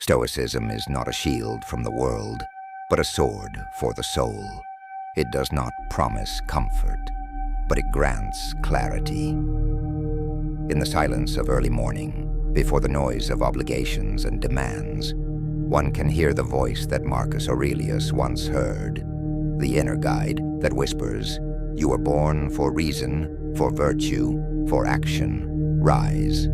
Stoicism is not a shield from the world, but a sword for the soul. It does not promise comfort, but it grants clarity. In the silence of early morning, before the noise of obligations and demands, one can hear the voice that Marcus Aurelius once heard, the inner guide that whispers, "You were born for reason, for virtue, for action. Rise."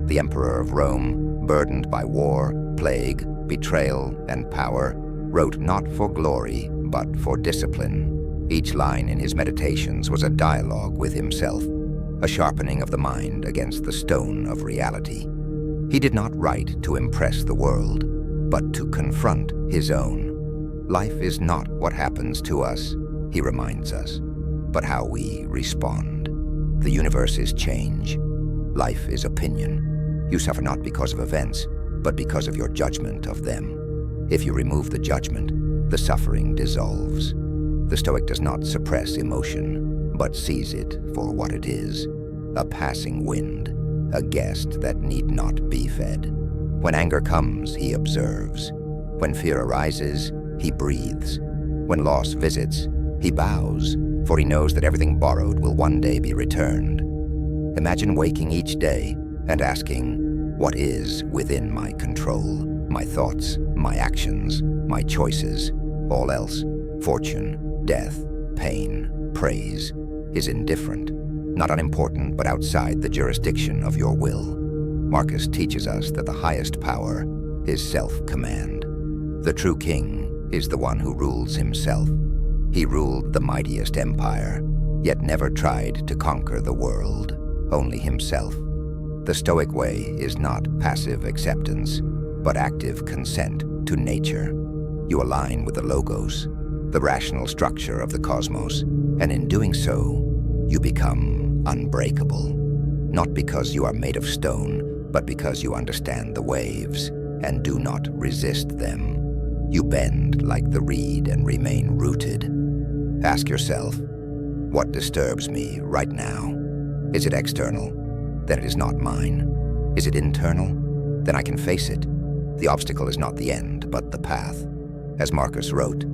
The Emperor of Rome, burdened by war, plague, betrayal, and power, wrote not for glory, but for discipline. Each line in his meditations was a dialogue with himself, a sharpening of the mind against the stone of reality. He did not write to impress the world, but to confront his own. Life is not what happens to us, he reminds us, but how we respond. The universe is change. Life is opinion. You suffer not because of events, but because of your judgment of them. If you remove the judgment, the suffering dissolves. The Stoic does not suppress emotion, but sees it for what it is, a passing wind, a guest that need not be fed. When anger comes, he observes. When fear arises, he breathes. When loss visits, he bows, for he knows that everything borrowed will one day be returned. Imagine waking each day and asking, what is within my control? My thoughts, my actions, my choices. All else, fortune, death, pain, praise, is indifferent, not unimportant, but outside the jurisdiction of your will. Marcus teaches us that the highest power is self-command. The true king is the one who rules himself. He ruled the mightiest empire, yet never tried to conquer the world, only himself. The Stoic way is not passive acceptance, but active consent to nature. You align with the logos, the rational structure of the cosmos, and in doing so, you become unbreakable. Not because you are made of stone, but because you understand the waves and do not resist them. You bend like the reed and remain rooted. Ask yourself, what disturbs me right now? Is it external? Then it is not mine. Is it internal? Then I can face it. The obstacle is not the end, but the path. As Marcus wrote,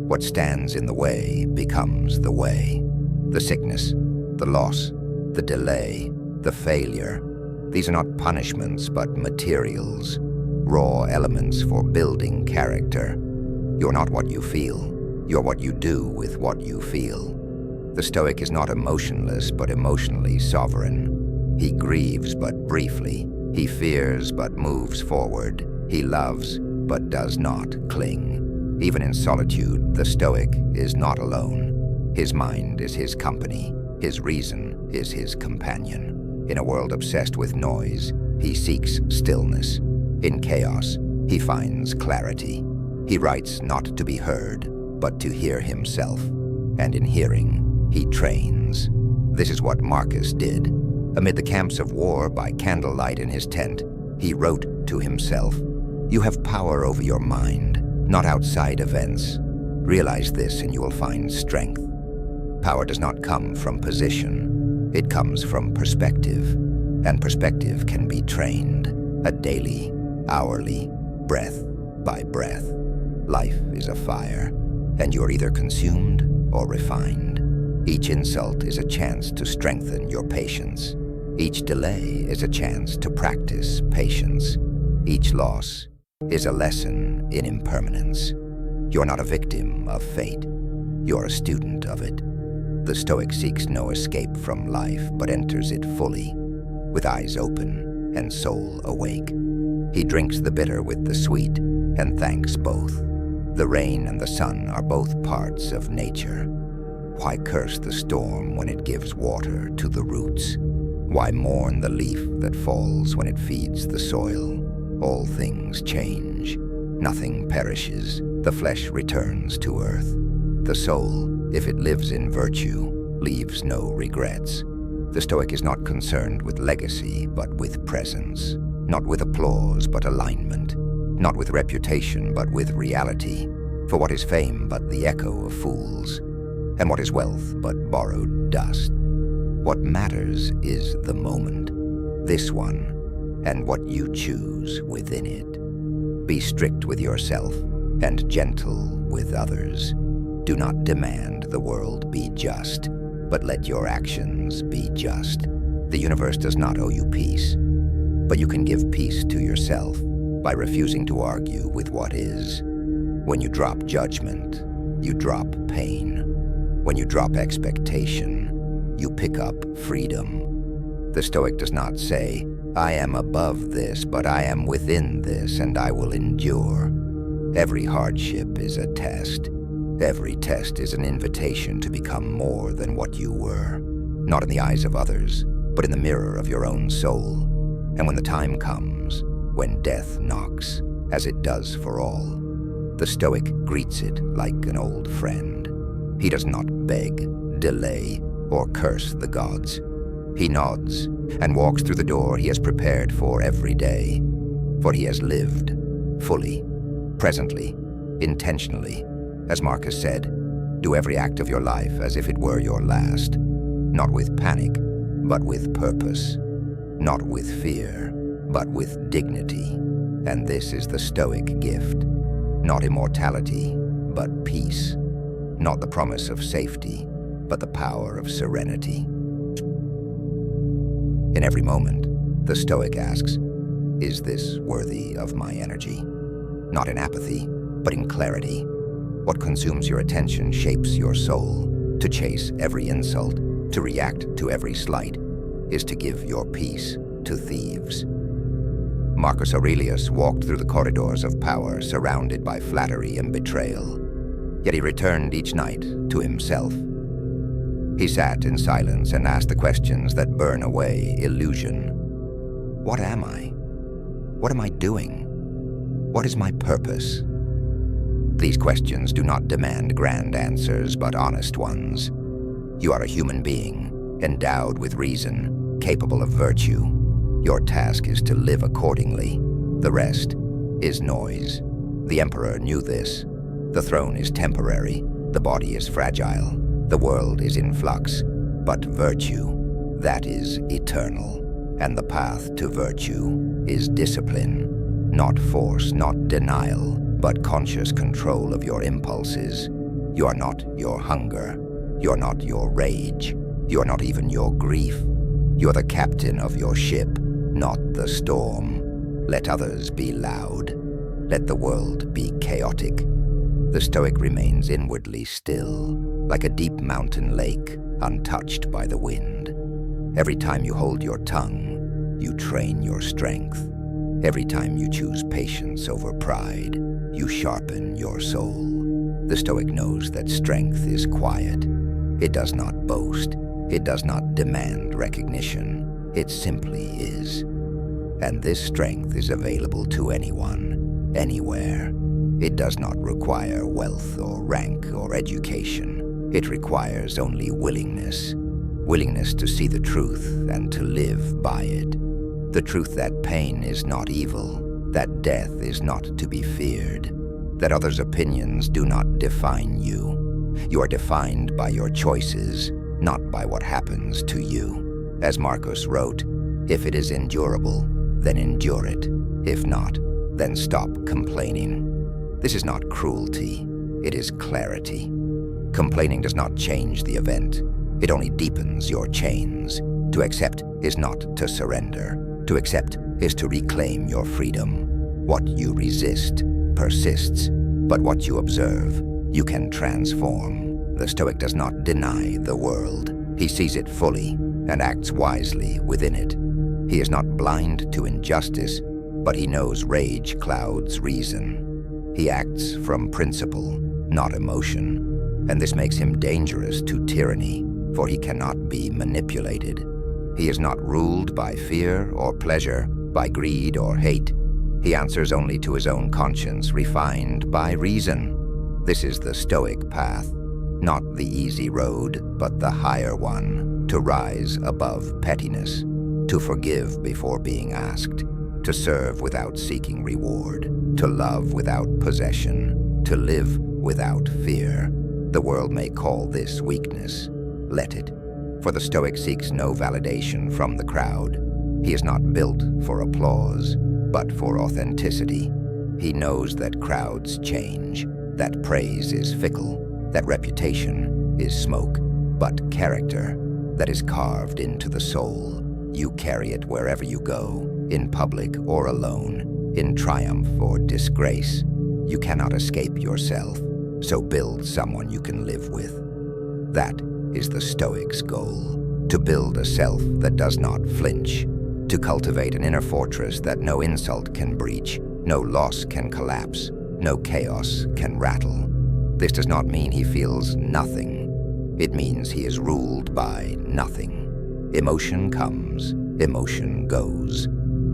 what stands in the way becomes the way. The sickness, the loss, the delay, the failure. These are not punishments, but materials, raw elements for building character. You're not what you feel. You're what you do with what you feel. The Stoic is not emotionless, but emotionally sovereign. He grieves but briefly. He fears but moves forward. He loves but does not cling. Even in solitude, the Stoic is not alone. His mind is his company. His reason is his companion. In a world obsessed with noise, he seeks stillness. In chaos, he finds clarity. He writes not to be heard, but to hear himself. And in hearing, he trains. This is what Marcus did. Amid the camps of war by candlelight in his tent, he wrote to himself, "You have power over your mind, not outside events. Realize this and you will find strength." Power does not come from position. It comes from perspective, and perspective can be trained, a daily, hourly, breath by breath. Life is a fire, and you are either consumed or refined. Each insult is a chance to strengthen your patience. Each delay is a chance to practice patience. Each loss is a lesson in impermanence. You're not a victim of fate. You're a student of it. The Stoic seeks no escape from life, but enters it fully, with eyes open and soul awake. He drinks the bitter with the sweet and thanks both. The rain and the sun are both parts of nature. Why curse the storm when it gives water to the roots? Why mourn the leaf that falls when it feeds the soil? All things change. Nothing perishes. The flesh returns to earth. The soul, if it lives in virtue, leaves no regrets. The Stoic is not concerned with legacy, but with presence. Not with applause, but alignment. Not with reputation, but with reality. For what is fame but the echo of fools? And what is wealth but borrowed dust? What matters is the moment, this one, and what you choose within it. Be strict with yourself and gentle with others. Do not demand the world be just, but let your actions be just. The universe does not owe you peace, but you can give peace to yourself by refusing to argue with what is. When you drop judgment, you drop pain. When you drop expectation, you pick up freedom. The Stoic does not say, "I am above this, but I am within this, and I will endure." Every hardship is a test. Every test is an invitation to become more than what you were, not in the eyes of others, but in the mirror of your own soul. And when the time comes, when death knocks, as it does for all, the Stoic greets it like an old friend. He does not beg, delay, or curse the gods. He nods and walks through the door he has prepared for every day, for he has lived fully, presently, intentionally. As Marcus said, do every act of your life as if it were your last, not with panic, but with purpose, not with fear, but with dignity. And this is the Stoic gift, not immortality, but peace, not the promise of safety, but the power of serenity. In every moment, the Stoic asks, is this worthy of my energy? Not in apathy, but in clarity. What consumes your attention shapes your soul. To chase every insult, to react to every slight, is to give your peace to thieves. Marcus Aurelius walked through the corridors of power surrounded by flattery and betrayal. Yet he returned each night to himself. He sat in silence and asked the questions that burn away illusion. What am I? What am I doing? What is my purpose? These questions do not demand grand answers, but honest ones. You are a human being, endowed with reason, capable of virtue. Your task is to live accordingly. The rest is noise. The emperor knew this. The throne is temporary. The body is fragile. The world is in flux. But virtue, that is eternal. And the path to virtue is discipline, not force, not denial, but conscious control of your impulses. You are not your hunger. You are not your rage. You are not even your grief. You are the captain of your ship, not the storm. Let others be loud. Let the world be chaotic. The Stoic remains inwardly still, like a deep mountain lake, untouched by the wind. Every time you hold your tongue, you train your strength. Every time you choose patience over pride, you sharpen your soul. The Stoic knows that strength is quiet. It does not boast. It does not demand recognition. It simply is. And this strength is available to anyone, anywhere. It does not require wealth or rank or education. It requires only willingness. Willingness to see the truth and to live by it. The truth that pain is not evil, that death is not to be feared, that others' opinions do not define you. You are defined by your choices, not by what happens to you. As Marcus wrote, if it is endurable, then endure it. If not, then stop complaining. This is not cruelty, it is clarity. Complaining does not change the event. It only deepens your chains. To accept is not to surrender. To accept is to reclaim your freedom. What you resist persists, but what you observe, you can transform. The Stoic does not deny the world. He sees it fully and acts wisely within it. He is not blind to injustice, but he knows rage clouds reason. He acts from principle, not emotion, and this makes him dangerous to tyranny, for he cannot be manipulated. He is not ruled by fear or pleasure, by greed or hate. He answers only to his own conscience, refined by reason. This is the Stoic path, not the easy road, but the higher one, to rise above pettiness, to forgive before being asked, to serve without seeking reward, to love without possession, to live without fear. The world may call this weakness. Let it. For the Stoic seeks no validation from the crowd. He is not built for applause, but for authenticity. He knows that crowds change, that praise is fickle, that reputation is smoke, but character that is carved into the soul, you carry it wherever you go, in public or alone, in triumph or disgrace. You cannot escape yourself, so build someone you can live with. That is the Stoic's goal, to build a self that does not flinch, to cultivate an inner fortress that no insult can breach, no loss can collapse, no chaos can rattle. This does not mean he feels nothing. It means he is ruled by nothing. Emotion comes, emotion goes.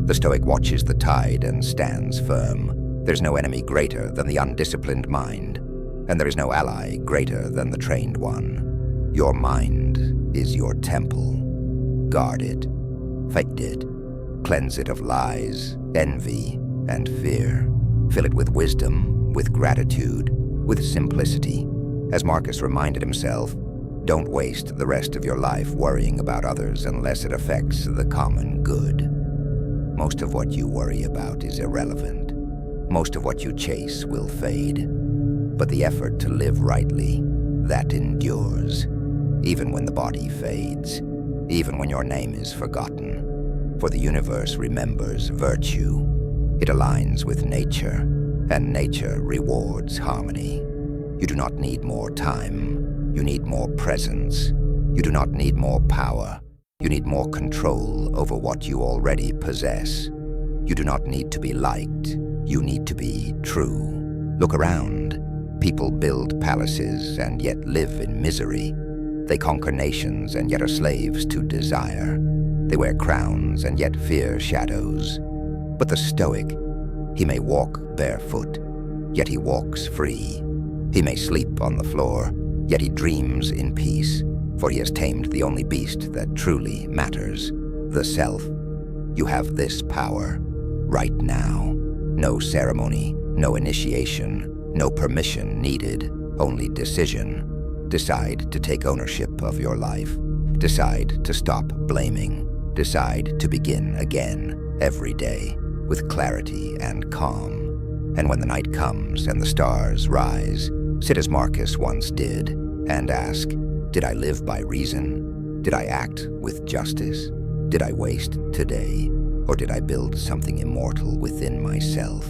The Stoic watches the tide and stands firm. There's no enemy greater than the undisciplined mind, and there is no ally greater than the trained one. Your mind is your temple. Guard it, feed it, cleanse it of lies, envy, and fear. Fill it with wisdom, with gratitude, with simplicity. As Marcus reminded himself, don't waste the rest of your life worrying about others unless it affects the common good. Most of what you worry about is irrelevant. Most of what you chase will fade. But the effort to live rightly, that endures, even when the body fades, even when your name is forgotten. For the universe remembers virtue. It aligns with nature, and nature rewards harmony. You do not need more time. You need more presence. You do not need more power. You need more control over what you already possess. You do not need to be liked. You need to be true. Look around. People build palaces and yet live in misery. They conquer nations and yet are slaves to desire. They wear crowns and yet fear shadows. But the Stoic, he may walk barefoot, yet he walks free. He may sleep on the floor, yet he dreams in peace, for he has tamed the only beast that truly matters, the self. You have this power, right now. No ceremony, no initiation, no permission needed, only decision. Decide to take ownership of your life. Decide to stop blaming. Decide to begin again, every day, with clarity and calm. And when the night comes and the stars rise, sit as Marcus once did and ask, did I live by reason? Did I act with justice? Did I waste today? Or did I build something immortal within myself?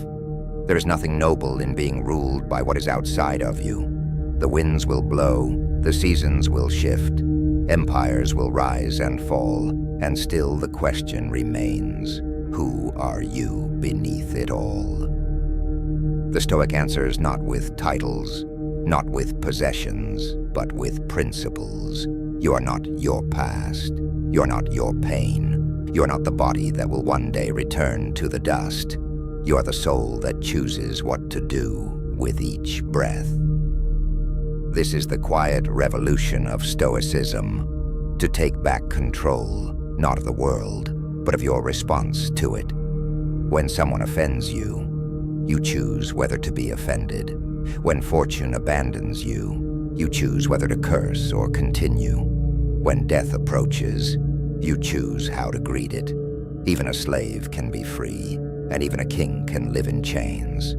There is nothing noble in being ruled by what is outside of you. The winds will blow, the seasons will shift, empires will rise and fall, and still the question remains, who are you beneath it all? The Stoic answers not with titles, not with possessions, but with principles. You are not your past. You are not your pain. You are not the body that will one day return to the dust. You are the soul that chooses what to do with each breath. This is the quiet revolution of Stoicism, to take back control, not of the world, but of your response to it. When someone offends you, you choose whether to be offended. When fortune abandons you, you choose whether to curse or continue. When death approaches, you choose how to greet it. Even a slave can be free, and even a king can live in chains.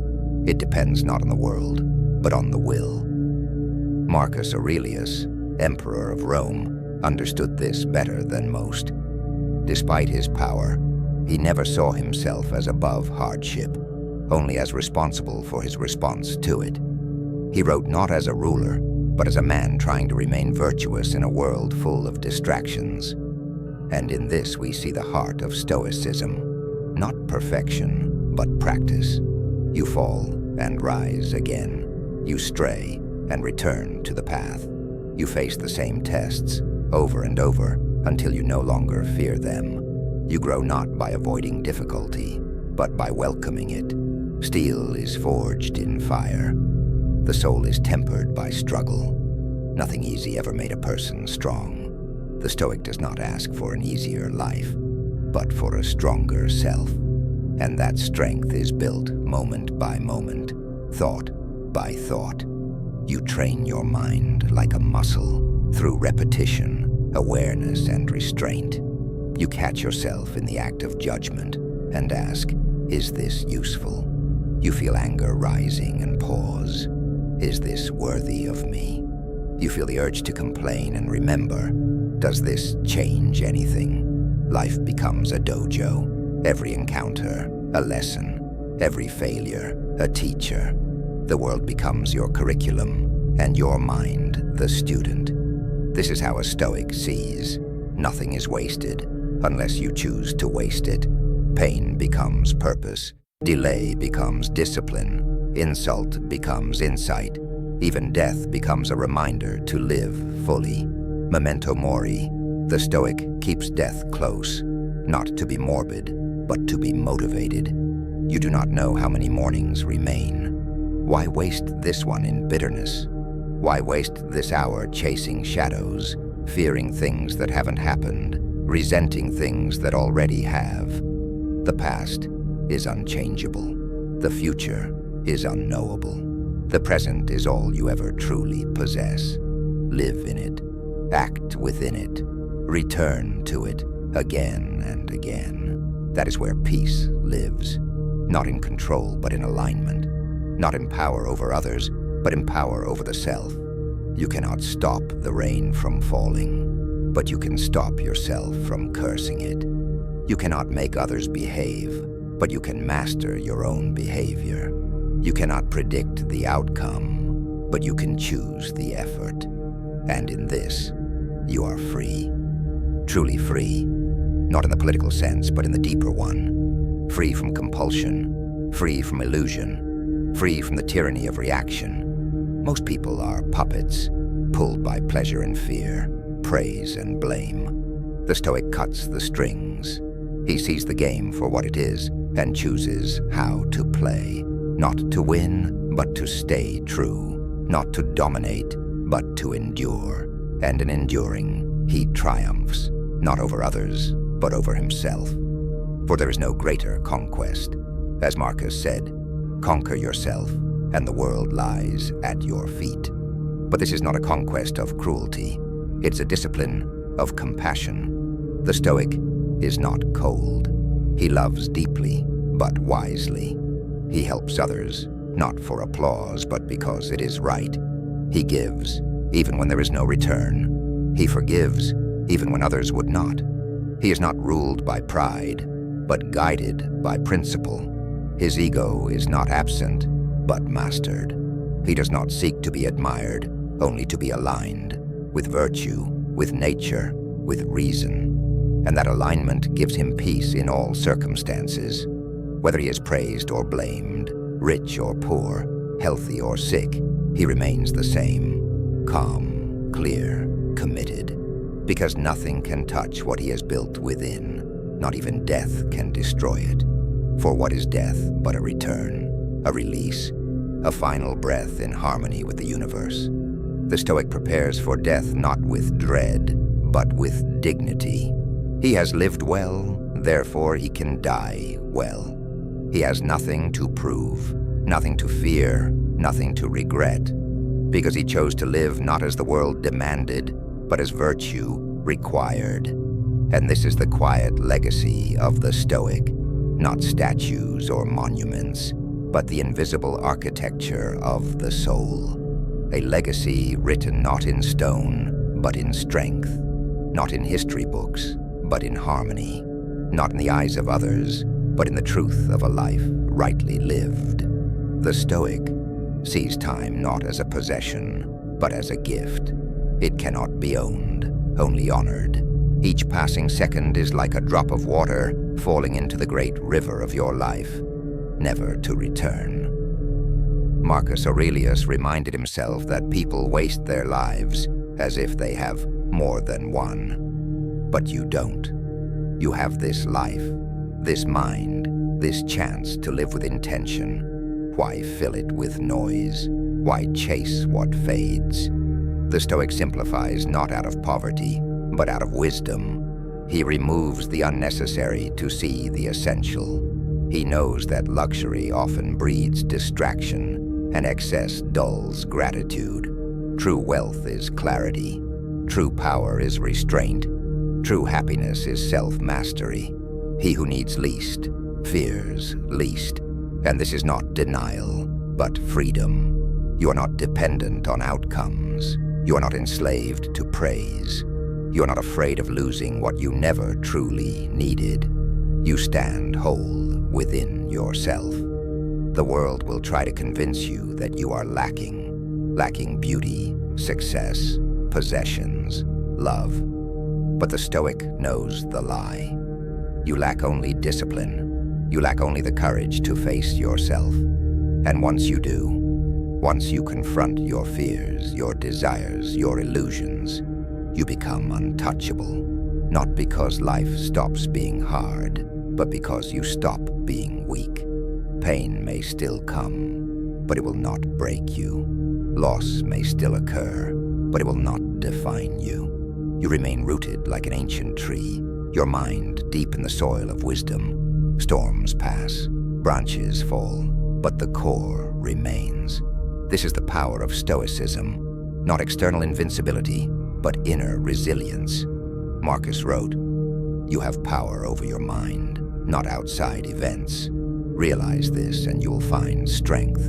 It depends not on the world, but on the will. Marcus Aurelius, Emperor of Rome, understood this better than most. Despite his power, he never saw himself as above hardship, only as responsible for his response to it. He wrote not as a ruler, but as a man trying to remain virtuous in a world full of distractions. And in this we see the heart of Stoicism, not perfection, but practice. You fall and rise again. You stray and return to the path. You face the same tests over and over until you no longer fear them. You grow not by avoiding difficulty, but by welcoming it. Steel is forged in fire. The soul is tempered by struggle. Nothing easy ever made a person strong. The Stoic does not ask for an easier life, but for a stronger self. And that strength is built moment by moment, thought by thought. You train your mind like a muscle through repetition, awareness, and restraint. You catch yourself in the act of judgment and ask, is this useful? You feel anger rising and pause. Is this worthy of me? You feel the urge to complain and remember, does this change anything? Life becomes a dojo. Every encounter, a lesson. Every failure, a teacher. The world becomes your curriculum, and your mind, the student. This is how a Stoic sees. Nothing is wasted, unless you choose to waste it. Pain becomes purpose. Delay becomes discipline. Insult becomes insight. Even death becomes a reminder to live fully. Memento mori. The Stoic keeps death close, not to be morbid, but to be motivated. You do not know how many mornings remain. Why waste this one in bitterness? Why waste this hour chasing shadows, fearing things that haven't happened, resenting things that already have? The past is unchangeable. The future is unknowable. The present is all you ever truly possess. Live in it. Act within it. Return to it again and again. That is where peace lives. Not in control, but in alignment. Not in power over others, but in power over the self. You cannot stop the rain from falling, but you can stop yourself from cursing it. You cannot make others behave, but you can master your own behavior. You cannot predict the outcome, but you can choose the effort. And in this, you are free. Truly free, not in the political sense, but in the deeper one. Free from compulsion, free from illusion, free from the tyranny of reaction. Most people are puppets, pulled by pleasure and fear, praise and blame. The Stoic cuts the strings. He sees the game for what it is and chooses how to play. Not to win, but to stay true. Not to dominate, but to endure. And in enduring, he triumphs, not over others, but over himself. For there is no greater conquest. As Marcus said, conquer yourself, and the world lies at your feet. But this is not a conquest of cruelty. It's a discipline of compassion. The Stoic is not cold. He loves deeply, but wisely. He helps others, not for applause, but because it is right. He gives, even when there is no return. He forgives, even when others would not. He is not ruled by pride, but guided by principle. His ego is not absent, but mastered. He does not seek to be admired, only to be aligned with virtue, with nature, with reason. And that alignment gives him peace in all circumstances. Whether he is praised or blamed, rich or poor, healthy or sick, he remains the same, calm, clear, committed. Because nothing can touch what he has built within. Not even death can destroy it. For what is death but a return, a release, a final breath in harmony with the universe? The Stoic prepares for death not with dread, but with dignity. He has lived well, therefore he can die well. He has nothing to prove, nothing to fear, nothing to regret, because he chose to live not as the world demanded, but as virtue required. And this is the quiet legacy of the Stoic, not statues or monuments, but the invisible architecture of the soul. A legacy written not in stone, but in strength, not in history books, but in harmony, not in the eyes of others, but in the truth of a life rightly lived. The Stoic sees time not as a possession, but as a gift. It cannot be owned, only honored. Each passing second is like a drop of water falling into the great river of your life, never to return. Marcus Aurelius reminded himself that people waste their lives as if they have more than one. But you don't. You have this life, this mind, this chance to live with intention. Why fill it with noise? Why chase what fades? The Stoic simplifies not out of poverty, but out of wisdom. He removes the unnecessary to see the essential. He knows that luxury often breeds distraction, and excess dulls gratitude. True wealth is clarity. True power is restraint. True happiness is self-mastery. He who needs least fears least. And this is not denial, but freedom. You are not dependent on outcomes. You are not enslaved to praise. You are not afraid of losing what you never truly needed. You stand whole within yourself. The world will try to convince you that you are lacking beauty, success, possessions, love. But the Stoic knows the lie. You lack only discipline. You lack only the courage to face yourself. And once you do, once you confront your fears, your desires, your illusions, you become untouchable. Not because life stops being hard, but because you stop being weak. Pain may still come, but it will not break you. Loss may still occur, but it will not define you. You remain rooted like an ancient tree, your mind deep in the soil of wisdom. Storms pass, branches fall, but the core remains. This is the power of Stoicism, not external invincibility, but inner resilience. Marcus wrote, "You have power over your mind, not outside events. Realize this and you'll find strength.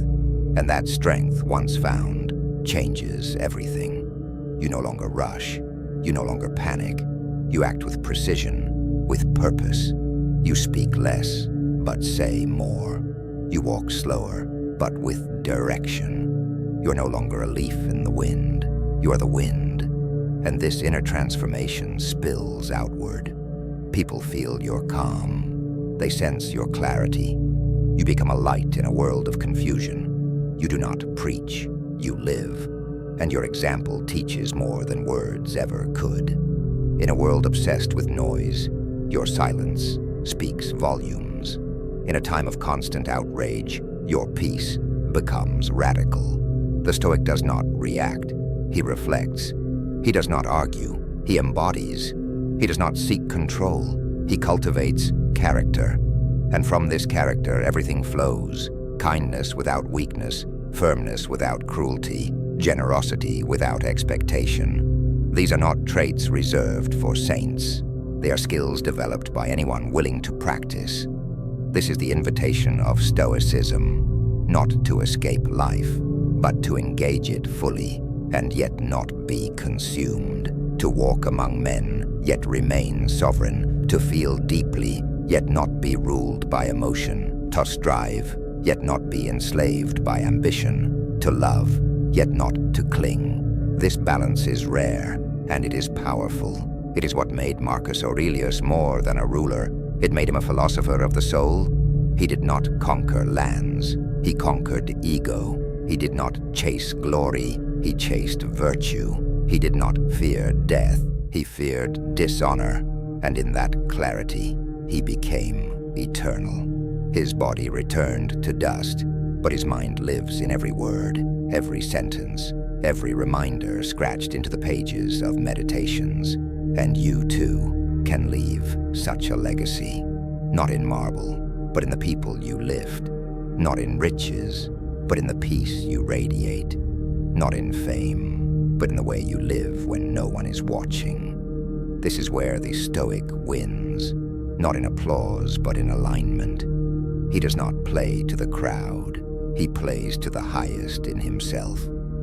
And that strength, once found, changes everything. You no longer rush. You no longer panic. You act with precision, with purpose. You speak less, but say more. You walk slower, but with direction. You're no longer a leaf in the wind. You are the wind. And this inner transformation spills outward. People feel your calm. They sense your clarity. You become a light in a world of confusion. You do not preach, you live. And your example teaches more than words ever could. In a world obsessed with noise, your silence speaks volumes. In a time of constant outrage, your peace becomes radical. The Stoic does not react, he reflects. He does not argue, he embodies. He does not seek control, he cultivates character. And from this character, everything flows. Kindness without weakness, firmness without cruelty, generosity without expectation. These are not traits reserved for saints. They are skills developed by anyone willing to practice. This is the invitation of Stoicism, not to escape life, but to engage it fully and yet not be consumed, to walk among men, yet remain sovereign, to feel deeply, yet not be ruled by emotion, to strive, yet not be enslaved by ambition, to love, yet not to cling. This balance is rare, and it is powerful. It is what made Marcus Aurelius more than a ruler. It made him a philosopher of the soul. He did not conquer lands. He conquered ego. He did not chase glory. He chased virtue. He did not fear death. He feared dishonor. And in that clarity, he became eternal. His body returned to dust, but his mind lives in every word, every sentence, every reminder scratched into the pages of meditations. And you, too, can leave such a legacy, not in marble, but in the people you lift, not in riches, but in the peace you radiate, not in fame, but in the way you live when no one is watching. This is where the Stoic wins, not in applause, but in alignment. He does not play to the crowd. He plays to the highest in himself,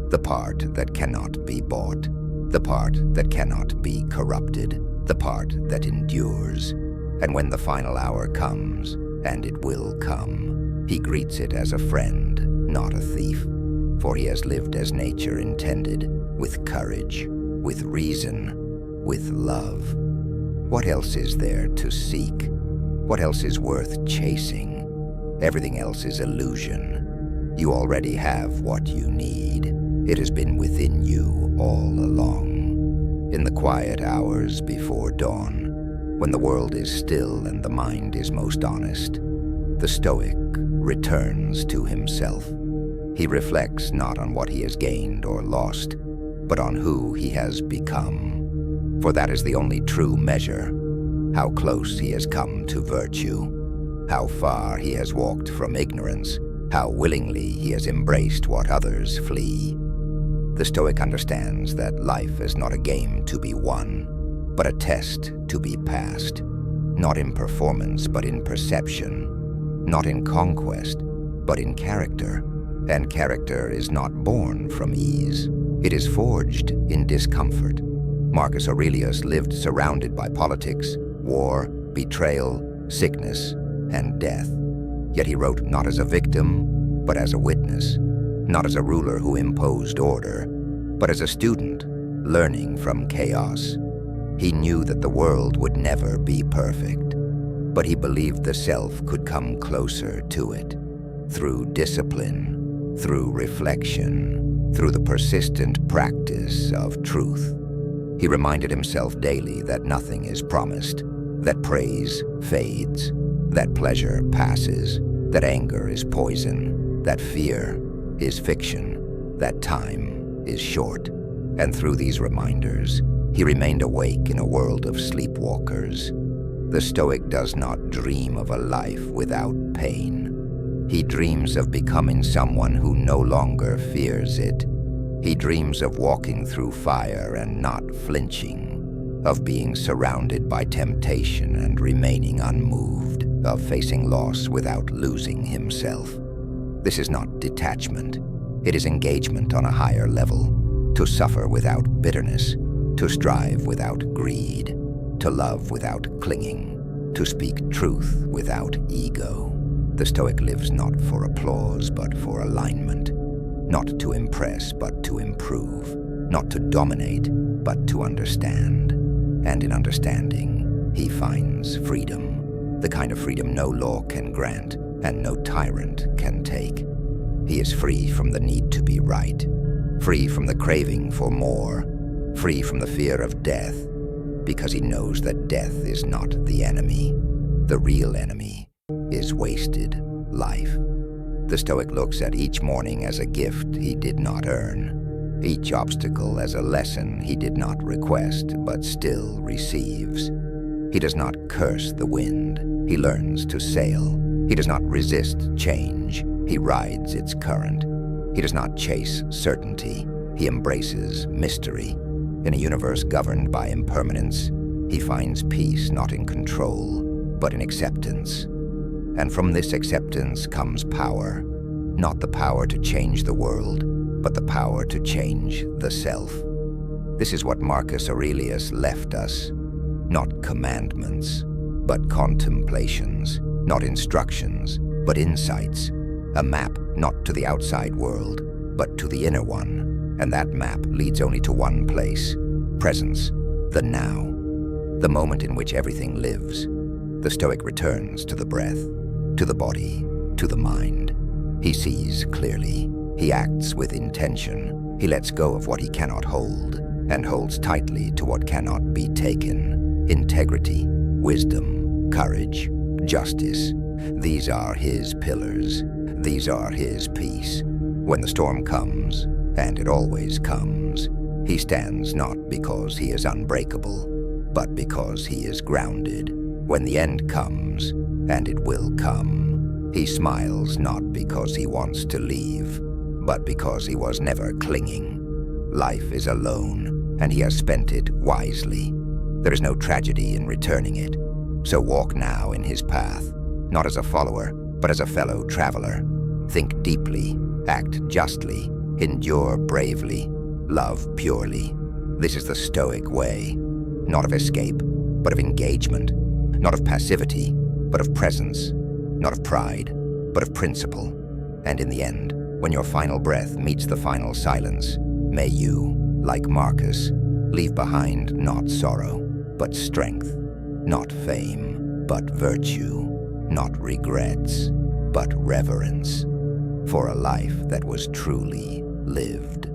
the part that cannot be bought, the part that cannot be corrupted, the part that endures. And when the final hour comes, and it will come, he greets it as a friend, not a thief, for he has lived as nature intended, with courage, with reason, with love. What else is there to seek? What else is worth chasing? Everything else is illusion. You already have what you need. It has been within you all along. In the quiet hours before dawn, when the world is still and the mind is most honest, the Stoic returns to himself. He reflects not on what he has gained or lost, but on who he has become. For that is the only true measure, how close he has come to virtue, how far he has walked from ignorance, how willingly he has embraced what others flee. The Stoic understands that life is not a game to be won, but a test to be passed, not in performance but in perception, not in conquest but in character. And character is not born from ease. It is forged in discomfort. Marcus Aurelius lived surrounded by politics, war, betrayal, sickness, and death. Yet he wrote not as a victim, but as a witness, not as a ruler who imposed order, but as a student learning from chaos. He knew that the world would never be perfect, but he believed the self could come closer to it through discipline, through reflection, through the persistent practice of truth. He reminded himself daily that nothing is promised, that praise fades, that pleasure passes, that anger is poison, that fear is fiction, that time is short. And through these reminders, he remained awake in a world of sleepwalkers. The Stoic does not dream of a life without pain. He dreams of becoming someone who no longer fears it. He dreams of walking through fire and not flinching, of being surrounded by temptation and remaining unmoved, of facing loss without losing himself. This is not detachment. It is engagement on a higher level. To suffer without bitterness, to strive without greed, to love without clinging, to speak truth without ego. The Stoic lives not for applause but for alignment, not to impress but to improve, not to dominate but to understand. And in understanding, he finds freedom, the kind of freedom no law can grant and no tyrant can take. He is free from the need to be right, free from the craving for more, free from the fear of death, because he knows that death is not the enemy. The real enemy is wasted life. The Stoic looks at each morning as a gift he did not earn, each obstacle as a lesson he did not request but still receives. He does not curse the wind, he learns to sail. He does not resist change, he rides its current. He does not chase certainty, he embraces mystery. In a universe governed by impermanence, he finds peace not in control, but in acceptance. And from this acceptance comes power, not the power to change the world, but the power to change the self. This is what Marcus Aurelius left us, not commandments, but contemplations, not instructions, but insights, a map not to the outside world, but to the inner one, and that map leads only to one place, presence, the now, the moment in which everything lives. The Stoic returns to the breath, to the body, to the mind. He sees clearly, he acts with intention, he lets go of what he cannot hold, and holds tightly to what cannot be taken. Integrity, wisdom, courage, justice, these are his pillars. These are his peace. When the storm comes, and it always comes, he stands not because he is unbreakable, but because he is grounded. When the end comes, and it will come, he smiles not because he wants to leave, but because he was never clinging. Life is alone, and he has spent it wisely. There is no tragedy in returning it. So walk now in his path, not as a follower, but as a fellow traveler. Think deeply, act justly, endure bravely, love purely. This is the Stoic way, not of escape, but of engagement, not of passivity, but of presence, not of pride, but of principle. And in the end, when your final breath meets the final silence, may you, like Marcus, leave behind not sorrow, but strength, not fame, but virtue, not regrets, but reverence, for a life that was truly lived.